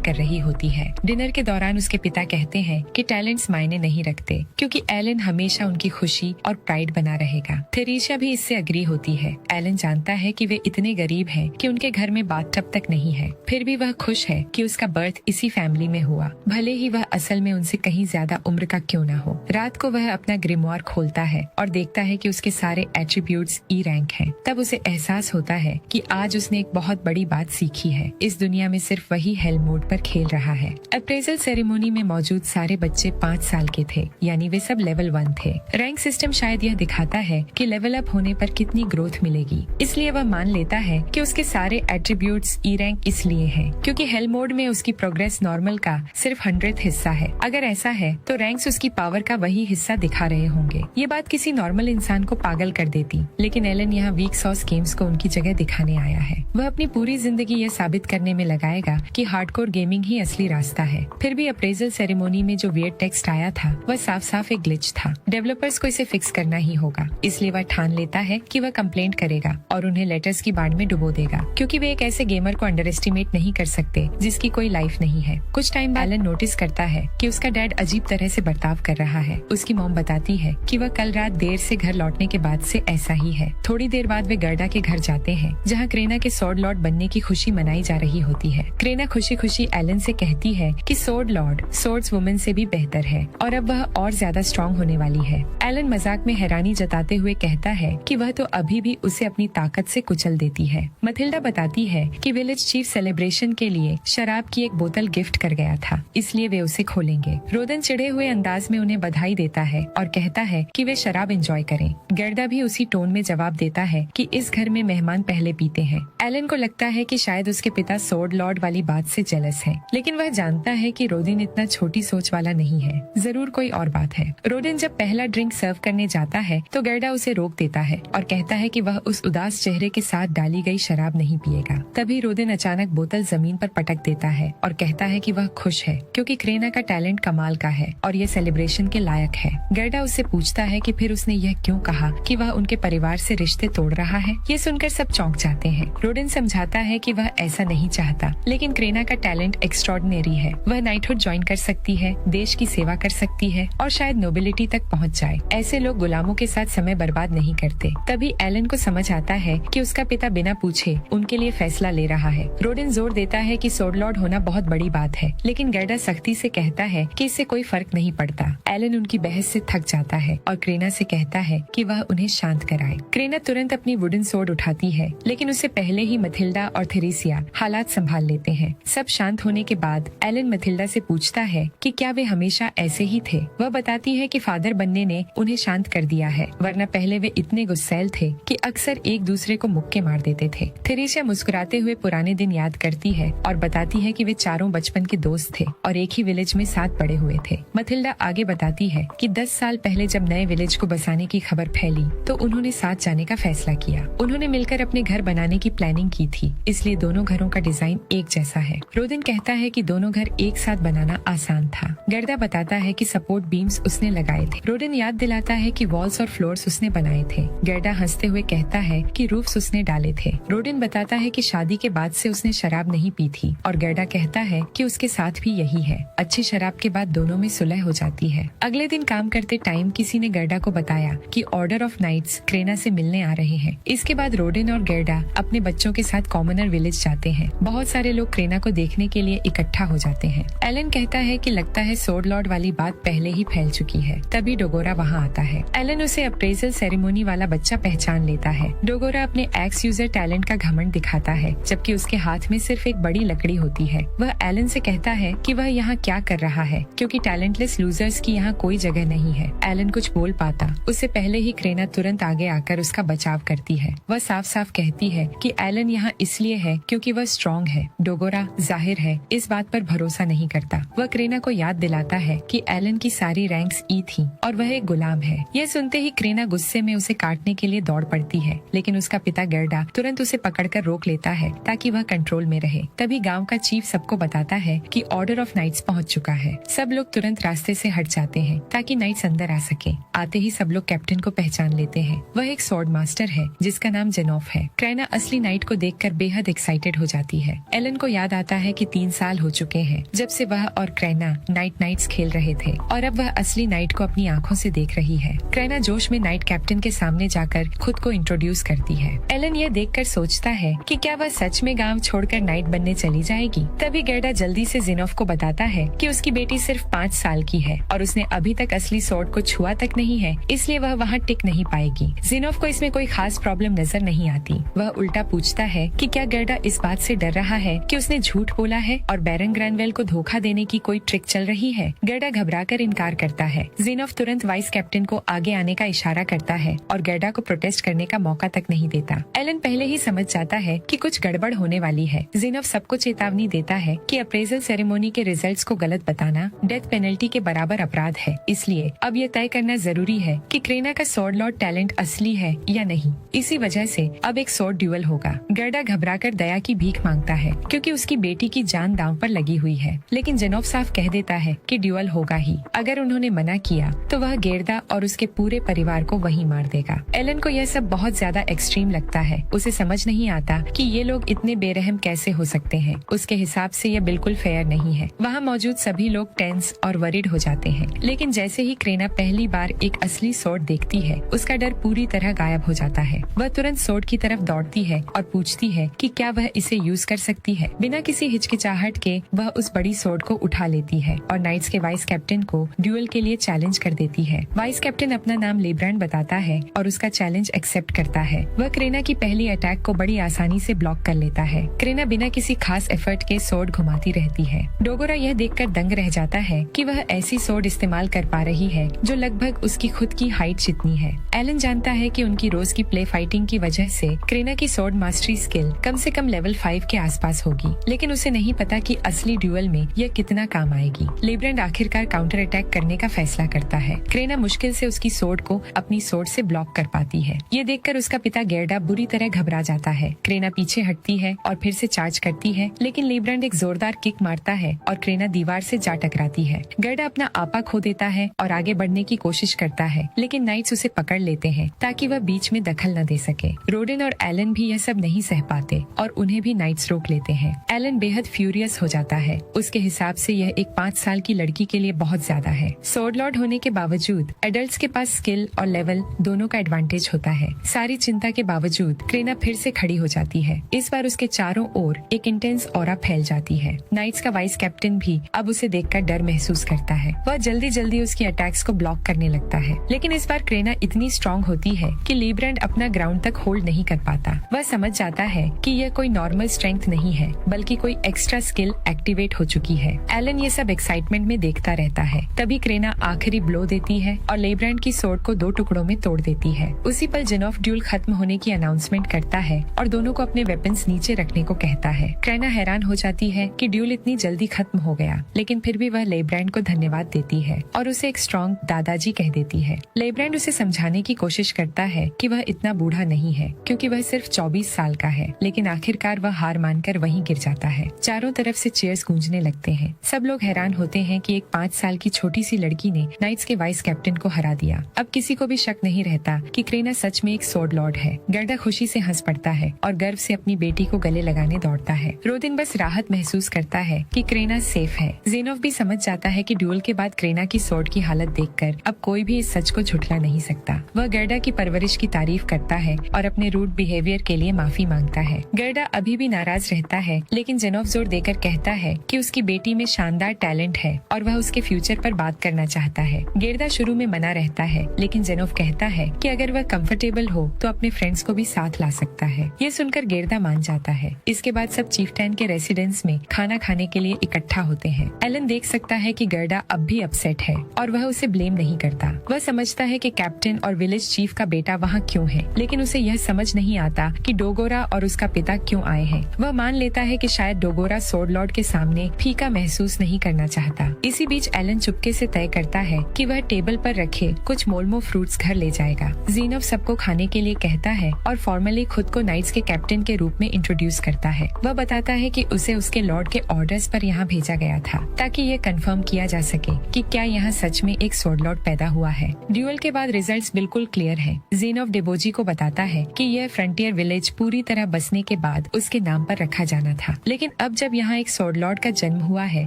कर रही होती है। डिनर के दौरान उसके पिता कहते हैं कि टैलेंट्स मायने नहीं रखते, क्योंकि एलन हमेशा उनकी खुशी और प्राइड बना रहेगा। थरेशिया भी इससे अग्री होती है। एलन जानता है कि वे इतने गरीब हैं कि उनके घर में बाथटब तक नहीं है, फिर भी वह खुश है कि उसका बर्थ इसी फैमिली में हुआ, भले ही वह असल में उनसे कहीं ज्यादा उम्र का क्यों न हो। रात को वह अपना ग्रिमोयर खोलता है और देखता है कि उसके सारे एट्रीब्यूट्स ई रैंक हैं। तब उसे एहसास होता है कि आज उसने एक बहुत बड़ी बात सीखी है। इस दुनिया में सिर्फ वही हेल मोड पर खेल रहा है। अप्रेजल सेरेमोनी में मौजूद सारे बच्चे 5 साल के थे, यानी वे सब लेवल 1 थे। रैंक सिस्टम शायद यह दिखाता है कि लेवल अप होने पर कितनी ग्रोथ मिलेगी, इसलिए वह मान लेता है कि उसके सारे एट्रीब्यूट्स ई रैंक इसलिए हैं क्योंकि हेल मोड में उसकी प्रोग्रेस नॉर्मल का सिर्फ 100th हिस्सा है। अगर ऐसा है तो रैंक्स उसकी पावर का वही हिस्सा दिखा रहे होंगे। ये बात किसी नॉर्मल इंसान को पागल कर देती, लेकिन एलन यहाँ वीक सॉस गेम्स को उनकी जगह दिखाने आया है। वह अपनी पूरी जिंदगी यह साबित करने में लगाएगा कि हार्डकोर गेमिंग ही असली रास्ता है। फिर भी अप्रेजल सेरेमोनी में जो वियर्ड टेक्स्ट आया था वह साफ साफ एक ग्लिच था। डेवलपर्स को इसे फिक्स करना ही होगा, इसलिए वह ठान लेता है कि वह कंप्लेंट करेगा और उन्हें लेटर्स की बाढ़ में डुबो देगा, क्योंकि वे एक ऐसे गेमर को अंडर एस्टिमेट नहीं कर सकते जिसकी कोई लाइफ नहीं है। कुछ टाइम बाद एलन नोटिस करता है कि उसका डैड अजीब तरह से बर्ताव कर रहा है। उसकी मॉम बताती है कि वह कल रात देर से घर लौटने के बाद से ऐसा ही है। थोड़ी देर बाद वे गर्डा के घर जाते हैं, जहाँ क्रेना के स्वॉर्ड लॉर्ड बनने की खुशी मनाई जा रही होती है। क्रेना खुशी खुशी एलन से कहती है कि स्वॉर्ड लॉर्ड स्वॉर्ड्स वुमन से भी बेहतर है और अब वह और ज्यादा स्ट्रॉन्ग होने वाली है। एलन मजाक में हैरानी जताते हुए कहता है कि वह तो अभी भी उसे अपनी ताकत से कुचल देती है। मथिल्डा बताती है कि विलेज चीफ सेलिब्रेशन के लिए शराब की एक बोतल गिफ्ट कर गया था, इसलिए वे उसे खोलेंगे। रोदन चिढ़े हुए अंदाज में उन्हें बधाई देता है और कहता है कि वे शराब एंजॉय करें। गर्दा भी उसी टोन में जवाब देता है कि इस घर में मेहमान पहले पीते हैं। एलन को लगता है कि शायद उसके पिता स्वॉर्ड लॉर्ड वाली बात से जेलस है, लेकिन वह जानता है कि रोदिन इतना छोटी सोच वाला नहीं है, जरूर कोई और बात है। रोदिन जब पहला ड्रिंक सर्व करने जाता है तो गर्डा उसे रोक देता है और कहता है कि वह उस उदास चेहरे के साथ डाली गई शराब नहीं पिएगा। तभी रोदिन अचानक बोतल जमीन पर पटक देता है और कहता है कि वह खुश है क्योंकि क्रेना का टैलेंट कमाल का है और ये सेलिब्रेशन के लायक है। गर्डा उससे पूछता है कि फिर उसने यह क्यों कहा कि वह उनके परिवार से रिश्ते तोड़ रहा है। ये सुनकर सब चौंक जाते हैं। रोडिन समझाता है कि वह ऐसा नहीं चाहता, लेकिन क्रेना का टैलेंट एक्स्ट्रॉर्डिनरी है। वह नाइटहुड ज्वाइन कर सकती है, देश की सेवा कर सकती है और शायद नोबिलिटी तक पहुंच जाए। ऐसे लोग गुलामों के साथ समय बर्बाद नहीं करते। तभी एलन को समझ आता है कि उसका पिता बिना पूछे उनके लिए फैसला ले रहा है। रोडिन जोर देता है कि स्वॉर्ड लॉर्ड होना बहुत बड़ी बात है, लेकिन गर्डा सख्ती से कहता है कि इससे कोई फर्क नहीं पड़ता। एलन उनकी बहस से थक जाता है और क्रेना से कहता है कि वह उन्हें शांत कराए। क्रेना तुरंत अपनी वुडन सोर्ड उठाती है, लेकिन उससे पहले ही मथिल्डा और थेरेसिया हालात संभाल लेते हैं। सब शांत होने के बाद एलन मथिल्डा से पूछता है कि क्या वे हमेशा ऐसे ही थे। वह बताती है कि फादर बनने ने उन्हें शांत कर दिया है, वरना पहले वे इतने गुस्सैल थे कि अक्सर एक दूसरे को मुक्के मार देते थे। थेरेसिया मुस्कुराते हुए पुराने दिन याद करती है और बताती है कि वे चारों बचपन के दोस्त थे और एक ही विलेज में साथ बड़े हुए थे। मथिल्डा आगे बताती है कि 10 साल पहले जब नए विलेज को बसाने की खबर फैली तो उन्होंने साथ जाने का फैसला किया। उन्होंने मिलकर अपने घर बनाने की प्लानिंग की थी, इसलिए दोनों घरों का डिजाइन एक जैसा है। रोदिन कहता है कि दोनों घर एक साथ बनाना आसान था। गर्दा बताता है कि सपोर्ट बीम्स उसने लगाए थे। रोडिन याद दिलाता है कि वॉल्स और फ्लोर्स उसने बनाए थे। गर्दा हंसते हुए कहता है कि रूफ्स उसने डाले थे। रोडिन बताता है कि शादी के बाद से उसने शराब नहीं पी थी और गर्दा कहता है कि उसके साथ भी यही है। अच्छी शराब के बाद दोनों में सुलह हो जाती है। अगले दिन काम करते टाइम किसी ने गर्दा को बताया कि ऑर्डर ऑफ नाइट्स क्रेना से मिलने आ रहे हैं। इसके बाद रोडिन और गर्दा अपने बच्चों के साथ कॉमनर विलेज जाते हैं। बहुत सारे लोग क्रेना को देखने के लिए इकट्ठा हो जाते हैं। एलन कहता है कि लगता है स्वॉर्ड लॉर्ड वाली बात पहले ही फैल चुकी है। तभी डोगोरा वहाँ आता है। एलन उसे अप्रेजल सेरेमोनी वाला बच्चा पहचान लेता है। डोगोरा अपने एक्स यूजर टैलेंट का घमंड दिखाता है, जबकि उसके हाथ में सिर्फ एक बड़ी लकड़ी होती है। वह एलन से कहता है कि वह यहाँ क्या कर रहा है, क्योंकि टैलेंटलेस लूजर्स की यहाँ कोई जगह नहीं है। एलन कुछ बोल पाता उससे पहले ही क्रेना तुरंत आगे आकर उसका बचाव करती है। वह साफ साफ कहती है कि एलन यहाँ इसलिए है क्योंकि वह स्ट्रॉन्ग है। डोगोरा जाहिर है इस बात पर भरोसा नहीं करता। वह क्रेना को याद दिलाता है कि एलन की सारी रैंक्स ई थी और वह एक गुलाम है। यह सुनते ही क्रेना गुस्से में उसे काटने के लिए दौड़ पड़ती है, लेकिन उसका पिता गर्डा तुरंत उसे पकड़कर रोक लेता है ताकि वह कंट्रोल में रहे। तभी गांव का चीफ सबको बताता है कि ऑर्डर ऑफ नाइट्स पहुंच चुका है। सब लोग तुरंत रास्ते से हट जाते हैं ताकि ताकि नाइट्स अंदर आ सके। आते ही सब लोग कैप्टन को पहचान लेते हैं। वह एक स्वॉर्ड मास्टर है जिसका नाम जेनोफ है। क्रेना असली नाइट को देखकर बेहद एक्साइटेड हो जाती है। एलन को याद आता है कि 3 साल हो चुके हैं जब से वह और क्रेना नाइट्स खेल रहे थे और अब वह असली नाइट को अपनी आंखों से देख रही है। क्रेना जोश में नाइट कैप्टन के सामने जाकर खुद को इंट्रोड्यूस करती है। एलन यह देखकर सोचता है कि क्या वह सच में गांव छोड़कर नाइट बनने चली जाएगी। तभी गेर्डा जल्दी से जेनोफ को बताता है कि उसकी बेटी सिर्फ 5 साल की है और उसने अभी तक असली स्वॉर्ड को छुआ तक नहीं है, इसलिए वह वहाँ टिक नहीं पाएगी। जेनोफ को इसमें कोई खास प्रॉब्लम नजर नहीं आती। वह उल्टा पूछता है कि क्या गेर्डा इस बात से डर रहा है कि उसने झूठ बोला है और बैरन ग्रैनवेल को धोखा देने की कोई ट्रिक चल रही है। गेर्डा घबराकर इनकार करता है। जेनोफ तुरंत वाइस कैप्टन को आगे आने का इशारा करता है और गेर्डा को प्रोटेस्ट करने का मौका तक नहीं देता। एलन पहले ही समझ जाता है कि कुछ गड़बड़ होने वाली है। जेनोफ सबको चेतावनी देता है कि अप्रेजल सेरेमोनी के रिजल्ट्स को गलत बताना डेथ पेनल्टी के बराबर अपराध है, इसलिए अब यह तय करना जरूरी है कि क्रेना का स्वॉर्ड लॉर्ड टैलेंट असली है या नहीं। इसी वजह से अब एक स्वॉर्ड ड्यूअल होगा। गेर्डा घबराकर दया की भीख मांगता है क्योंकि उसकी बेटी की जान दांव पर लगी हुई है, लेकिन जेनोफ साफ कह देता है कि ड्यूअल होगा ही। अगर उन्होंने मना किया तो वह गेर्डा और उसके पूरे परिवार को वहीं मार देगा। एलन को यह सब बहुत ज्यादा एक्सट्रीम लगता है। उसे समझ नहीं आता कि ये लोग इतने बेरहम कैसे हो सकते हैं। उसके हिसाब से यह बिल्कुल फेयर नहीं है। वहाँ मौजूद सभी लोग टेंस और वरीड हो जाते हैं, लेकिन जैसे ही क्रेना पहली बार एक असली स्वॉर्ड देखती है उसका डर पूरी तरह गायब हो जाता है। वह तुरंत स्वॉर्ड की तरफ दौड़ती है और पूछती है कि क्या वह इसे यूज कर सकती है। बिना किसी हिचकिचाहट के वह उस बड़ी स्वॉर्ड को उठा लेती है और नाइट्स के वाइस कैप्टन को ड्यूअल के लिए चैलेंज कर देती है। वाइस कैप्टन अपना नाम लेब्रांड बताता है और उसका चैलेंज एक्सेप्ट करता है। वह क्रेना की पहली अटैक को बड़ी आसानी से ब्लॉक कर लेता है। क्रेना बिना किसी खास एफर्ट के स्वॉर्ड घुमाती रहती है। डोगोरा यह देखकर दंग रह जाता है कि वह ऐसी स्वॉर्ड इस्तेमाल कर पा रही है जो लगभग उसकी खुद की हाइट जितनी है। एलन जानता है कि उनकी रोज की प्ले फाइटिंग की वजह से क्रेना की स्वॉर्ड मास्टरी स्किल कम से कम लेवल 5 के आसपास होगी, लेकिन उसे नहीं पता कि असली ड्यूअल में यह कितना काम आएगी। लेब्रांड आखिरकार काउंटर अटैक करने का फैसला करता है। क्रेना मुश्किल से उसकी स्वॉर्ड को अपनी स्वॉर्ड से ब्लॉक कर पाती है। ये देखकर उसका पिता गेर्डा बुरी तरह घबरा जाता है। क्रेना पीछे हटती है और फिर से चार्ज करती है, लेकिन लेब्रांड एक जोरदार किक मारता है और क्रेना दीवार से जा टकराती है। गेर्डा अपना आपा खो देता है और आगे बढ़ने की कोशिश करता है, लेकिन नाइट्स उसे पकड़ लेते हैं ताकि वह बीच में दखल न दे सके। रोडेन और एलन भी यह सब नहीं सह पाते और उन्हें भी नाइट्स रोक लेते हैं। एलन बेहद फ्यूरियस हो जाता है। उसके हिसाब से यह एक 5 साल की लड़की के लिए बहुत ज्यादा है। स्वॉर्ड लॉर्ड होने के बावजूद एडल्ट्स के पास स्किल और लेवल दोनों का एडवांटेज होता है। सारी चिंता के बावजूद क्रेना फिर से खड़ी हो जाती है। इस बार उसके चारों ओर एक इंटेंस ऑरा फैल जाती है। नाइट्स का वाइस कैप्टन भी अब उसे देखकर डर महसूस करता है। वह जल्दी जल्दी उसकी अटैक्स को ब्लॉक करने लगता है, लेकिन इस बार क्रेना इतनी स्ट्रॉन्ग होती है कि लेब्रांड अपना ग्राउंड तक होल्ड नहीं कर पाता। वह समझ जाता है कि यह कोई नॉर्मल स्ट्रेंथ नहीं है, बल्कि कोई एक्स्ट्रा स्किल एक्टिवेट हो चुकी है। एलन ये सब एक्साइटमेंट में देखता रहता है। तभी क्रेना आखिरी ब्लो देती है और लेब्रांड की स्वॉर्ड को 2 टुकड़ों में तोड़ देती है। उसी पल जेनोफ ड्यूल खत्म होने की अनाउंसमेंट करता है और दोनों को अपने वेपन्स नीचे रखने को कहता है। क्रेना हैरान हो जाती है कि ड्यूल इतनी जल्दी खत्म हो गया, लेकिन फिर भी वह लेब्रांड को धन्यवाद देती है और उसे एक स्ट्रॉन्ग दादाजी कह देती है। लेब्रांड उसे समझाने की कोशिश करता है कि वह इतना बूढ़ा नहीं है, क्योंकि वह सिर्फ 24 साल का है, लेकिन आखिरकार वह हार मानकर वहीं गिर जाता है। चारों तरफ से चीयर्स गूंजने लगते हैं। सब लोग हैरान होते हैं कि एक 5 साल की छोटी सी लड़की ने नाइट्स के वाइस कैप्टन को हरा दिया। अब किसी को भी शक नहीं रहता कि क्रेना सच में एक स्वॉर्ड लॉर्ड है। गेर्डा खुशी से हंस पड़ता है और गर्व से अपनी बेटी को गले लगाने दौड़ता है। रोदिन बस राहत महसूस करता है कि क्रेना सेफ है। जेनोफ भी समझ जाता है कि ड्यूल के बाद क्रेना की स्वॉर्ड की हालत देखकर अब कोई भी इस सच को झुठला नहीं सकता। वह गेर्डा की परवरिश की तारीफ करता है और अपने रूड बिहेवियर के लिए माफी मांगता है। गेर्डा अभी भी नाराज रहता है, लेकिन जेनोफ जोर देकर कहता है कि उसकी बेटी में शानदार टैलेंट है और वह उसके फ्यूचर पर बात करना चाहता है। गेर्डा शुरू में मना रहता है, लेकिन जेनोफ कहता है कि अगर वह कंफर्टेबल हो तो अपने फ्रेंड्स को भी साथ ला सकता है। ये सुनकर गेर्डा मान जाता है। इसके बाद सब चीफ्टैन के रेसिडेंस में खाना खाने के लिए इकट्ठा होते हैं। एलन देख सकता है कि गेर्डा अब भी अपसेट है और वह उसे ब्लेम नहीं करता। वह समझता है कि कैप्टन और विलेज चीफ का बेटा वहाँ क्यों है, लेकिन उसे यह समझ नहीं आता कि डोगोरा और उसका पिता क्यों आए हैं। वह मान लेता है कि शायद डोगोरा स्वॉर्ड लॉर्ड के सामने फीका महसूस नहीं करना चाहता। इसी बीच एलन चुपके से तय करता है कि वह टेबल पर रखे कुछ मोलमो फ्रूट्स घर ले जाएगा। जेनोफ सबको खाने के लिए कहता है और फॉर्मली खुद को नाइट्स के कैप्टन के रूप में इंट्रोड्यूस करता है। वह बताता है कि उसे उसके लॉर्ड के ऑर्डर्स पर यहाँ भेजा गया था ताकि ये कंफर्म किया जा सके कि क्या यहाँ सच में एक सोर्ड लॉर्ड पैदा हुआ है। ड्यूअल के बाद रिजल्ट्स बिल्कुल क्लियर हैं। ज़ेनोफ डेबोजी को बताता है कि यह फ्रंटियर विलेज पूरी तरह बसने के बाद उसके नाम पर रखा जाना था, लेकिन अब जब यहाँ एक सोर्ड लॉर्ड का जन्म हुआ है,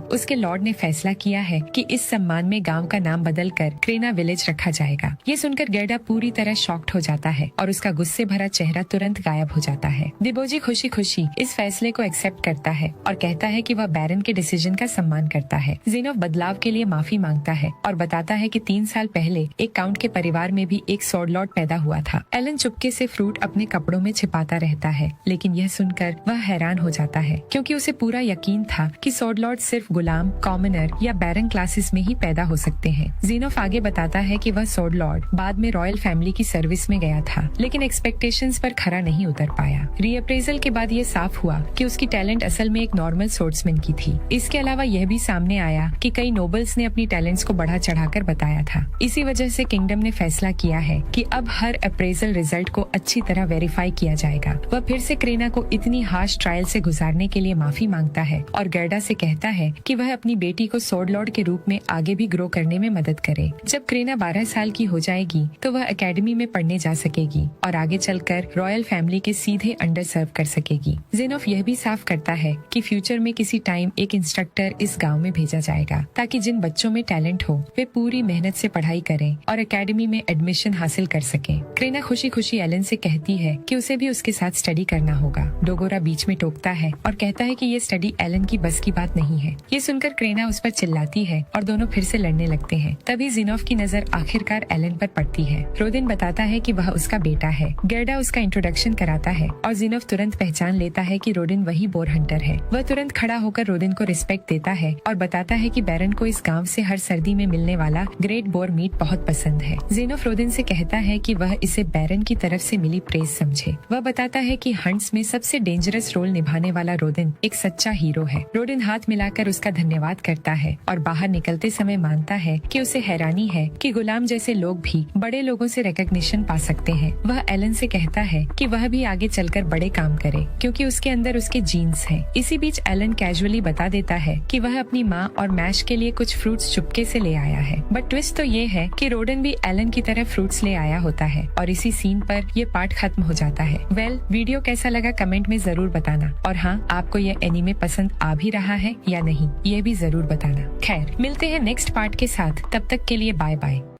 उसके लॉर्ड ने फैसला किया है कि इस सम्मान में गांव का नाम बदलकर क्रेना विलेज रखा जाएगा। ये सुनकर गेर्डा पूरी तरह शॉक्ड हो जाता है और उसका गुस्से भरा चेहरा तुरंत गायब हो जाता है। डेबोजी खुशी खुशी इस फैसले को एक्सेप्ट करता है और कहता है कि वह बैरन के डिसीजन का सम्मान करता है। ज़ेनोफ बदलाव के लिए माफी मांगता है और बताता है कि 3 साल पहले एक काउंट के परिवार में भी एक सोर्ड लॉर्ड पैदा हुआ था। एलन चुपके से फ्रूट अपने कपड़ों में छिपाता रहता है, लेकिन यह सुनकर वह हैरान हो जाता है क्योंकि उसे पूरा यकीन था कि सोर्ड लॉर्ड सिर्फ गुलाम, कॉमनर या बैरन क्लासेस में ही पैदा हो सकते हैं। ज़ेनोफ आगे बताता है कि वह सोर्ड लॉर्ड बाद में रॉयल फैमिली की सर्विस में गया था, लेकिन एक्सपेक्टेशंस पर खरा नहीं उतर पाया। रीअप्रेजल के बाद ये साफ हुआ कि उसकी टैलेंट असल में एक नॉर्मल सोर्ट्समैन की थी। इसके अलावा यह भी सामने आया कि कई नोबल्स ने अपनी टैलेंट्स को बढ़ा चढ़ाकर बताया था। इसी वजह से किंगडम ने फैसला किया है कि अब हर अप्रेजल रिजल्ट को अच्छी तरह वेरीफाई किया जाएगा। वह फिर से क्रेना को इतनी हार्श ट्रायल से गुजारने के लिए माफी मांगता है और गेर्डा से कहता है कि वह अपनी बेटी को सोर्ड लॉर्ड के रूप में आगे भी ग्रो करने में मदद करे। जब क्रेना 12 साल की हो जाएगी तो वह एकेडमी में पढ़ने जा सकेगी और आगे चलकर रॉयल फैमिली के सीधे अंडर सर्व कर सकेगी। ज़ेनोफ यह भी साफ करता है कि फ्यूचर में किसी टाइम एक इंस्ट्रक्टर इस गांव में भेजा जाएगा ताकि जिन बच्चों में टैलेंट हो वे पूरी मेहनत से पढ़ाई करें और एकेडमी में एडमिशन हासिल कर सकें। क्रेना खुशी खुशी एलन से कहती है कि उसे भी उसके साथ स्टडी करना होगा। डोगोरा बीच में टोकता है और कहता है कि ये स्टडी एलन की बस की बात नहीं है। ये सुनकर क्रेना उस पर चिल्लाती है और दोनों फिर से लड़ने लगते हैं। तभी ज़ेनोफ की नजर आखिरकार एलन पर पड़ती है। रोदिन बताता है कि वह उसका बेटा है। गेर्डा उसका इंट्रोडक्शन कराता है और ज़ेनोफ तुरंत पहचान लेता है कि रोडिन वही बोर हंटर है। वह तुरंत खड़ा होकर रोदिन को रिस्पेक्ट देता है और बताता है कि बैरन को इस गांव से हर सर्दी में मिलने वाला ग्रेट बोर मीट बहुत पसंद है। ज़ेनोफ रोदिन से कहता है कि वह इसे बैरन की तरफ से मिली प्रेज समझे। वह बताता है कि हंट्स में सबसे डेंजरस रोल निभाने वाला रोदिन एक सच्चा हीरो है। रोडिन हाथ मिलाकर उसका धन्यवाद करता है और बाहर निकलते समय मानता है कि उसे हैरानी है कि गुलाम जैसे लोग भी बड़े लोगों से रिकॉग्निशन पा सकते हैं। वह एलन से कहता है कि वह भी आगे चलकर बड़े काम करे क्योंकि उसके अंदर उसके जीन्स हैं। इसी बीच एलन कैजुअली बता देता है कि वह अपनी माँ और मैश के लिए कुछ फ्रूट्स चुपके से ले आया है। बट ट्विस्ट तो ये है कि रोडन भी एलन की तरह फ्रूट्स ले आया होता है और इसी सीन पर ये पार्ट खत्म हो जाता है। वीडियो कैसा लगा कमेंट में जरूर बताना और हाँ, आपको ये एनीमे पसंद आ भी रहा है या नहीं ये भी जरूर बताना। खैर, मिलते हैं नेक्स्ट पार्ट के साथ, तब तक के लिए बाय बाय।